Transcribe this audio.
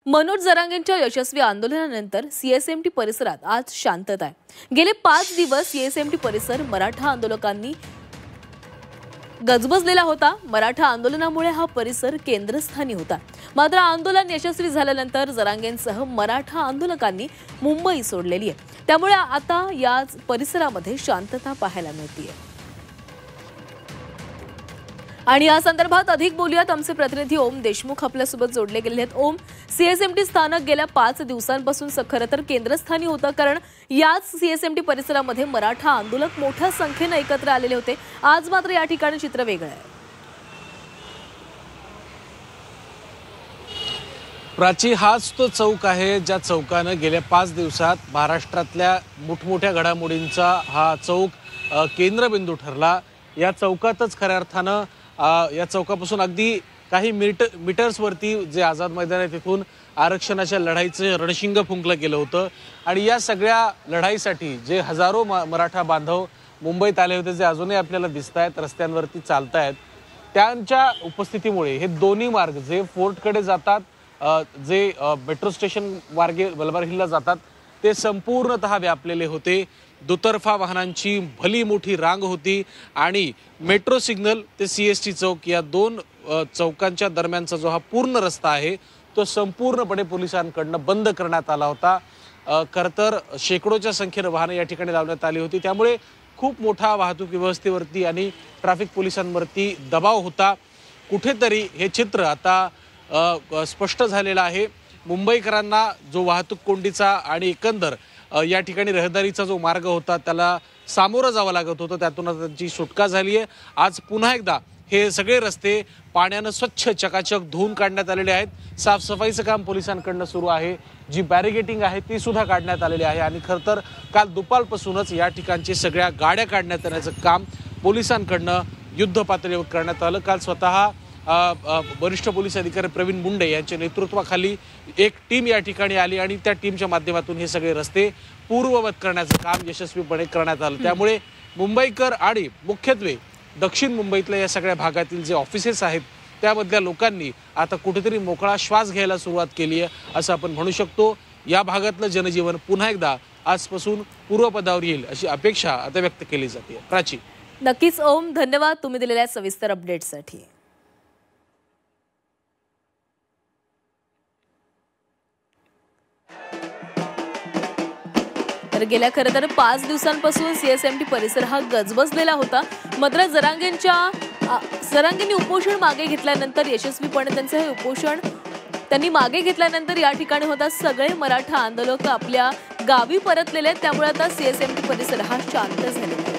मनोज जरांगेंच्या यशस्वी आंदोलनानंतर सीएसएमटी परिसरात आज शांतता आहे। गेले 5 दिवस सीएसएमटी परिसर मराठा आंदोलकांनी गजबजलेला होता। मराठा आंदोलनामुळे हा परिसर केंद्रस्थानी होता। मात्र आंदोलन यशस्वी झाल्यानंतर जरांगेंसह मराठा आंदोलकांनी मुंबई सोडलेली आहे। त्यामुळे आता या परिसरामध्ये शांतता पाहायला मिळते। आणि या संदर्भात अधिक बोलूयात, आमचे प्रतिनिधी ओम देशमुख आपल्यासोबत जोडले गेले आहेत। ओम, सीएसएमटी स्थानक गेल्या 5 दिवसांपासून खरं तर केंद्रस्थानी होतं, कारण याच सीएसएमटी परिसरामध्ये मराठा आंदोलक मोठ्या संख्येने एकत्र आलेले होते। आज मात्र या ठिकाणी चित्र वेगळं आहे। प्राची, हाच तो चौक आहे ज्या चौकानं गेल्या 5 दिवसात महाराष्ट्रातल्या मोठमोठ्या घडामोडींचा हा चौक केंद्रबिंदू ठरला। या चौकातच खऱ्या अर्थानं या चौकापासून अगदी काही मीटर्सवरती जे आझाद मैदान आहे तिथून आरक्षणाच्या लढाईचं रणशिंग फुंकलं गेलं होतं। आणि या सगळ्या लढाईसाठी जे हजारो मराठा बांधव मुंबईत आले होते, जे अजूनही आपल्याला दिसत आहेत, रस्त्यांवरती चालतायत, त्यांच्या उपस्थितीमुळे हे दोन्ही मार्ग जे फोर्टकडे जातात, जे मेट्रो स्टेशन मार्गे मलबार हिलला जातात, ते संपूर्णतः व्यापलेले होते। दुतर्फा वाहनांची भली मोठी रांग होती आणि मेट्रो सिग्नल ते सीएसटी चौक या दोन चौकांच्या दरम्यानचा जो हा पूर्ण रस्ता आहे तो संपूर्णपणे पोलिसांकडून बंद करण्यात आला होता। खरं तर शेकडोच्या संख्येने वाहनं या ठिकाणी लावण्यात आली होती, त्यामुळे खूप मोठा वाहतूक व्यवस्थेवरती आणि ट्रॅफिक पोलिसांवरती दबाव होता। कुठेतरी हे चित्र आता स्पष्ट झालेलं आहे। मुंबईकरांना जो वाहतूक कोंडीचा आणि एकंदर या ठिकाणी रहदारीचा जो मार्ग होता त्याला सामोरं जावं लागत होतं, त्यातून त्यांची सुटका झाली आहे। आज पुन्हा एकदा हे सगळे रस्ते पाण्यानं स्वच्छ चकाचक धुवून काढण्यात आलेले आहेत। साफसफाईचं काम पोलिसांकडून सुरू आहे। जी बॅरिगेटिंग आहे ती सुद्धा काढण्यात आलेली आहे आणि खरं तर काल दुपारपासूनच या ठिकाणची सगळ्या गाड्या काढण्यात येण्याचं काम पोलिसांकडून युद्ध पातळीवर करण्यात आलं। काल स्वतः वरिष्ठ पोलीस अधिकारी प्रवीण मुंडे यांच्या नेतृत्वाखाली एक टीम या ठिकाणी आली आणि त्या टीमच्या माध्यमातून हे सगळे रस्ते पूर्ववत करण्याचं काम यशस्वीपणे करण्यात आलं। त्यामुळे मुंबईकर आणि मुख्यत्वे दक्षिण मुंबईतल्या या सगळ्या भागातील जे ऑफिसेस आहेत त्यामधल्या लोकांनी आता कुठेतरी मोकळा श्वास घ्यायला सुरुवात केली आहे असं आपण म्हणू शकतो। या भागातलं जनजीवन पुन्हा एकदा आजपासून पूर्वपदावर येईल अशी अपेक्षा आता व्यक्त केली जाते। प्राची, नक्कीच ओम, धन्यवाद तुम्ही दिलेल्या सविस्तर अपडेटसाठी। तर गेल्या खरं तर 5 दिवसांपासून सीएसएमटी परिसर हा गजबजलेला होता। मात्र जरांगेंनी उपोषण मागे घेतल्यानंतर यशस्वीपणे त्यांचे हे उपोषण त्यांनी मागे घेतल्यानंतर या ठिकाणी होता सगळे मराठा आंदोलक आपल्या गावी परतलेले आहेत। त्यामुळे आता सीएसएमटी परिसर हा शांत झालेला आहे।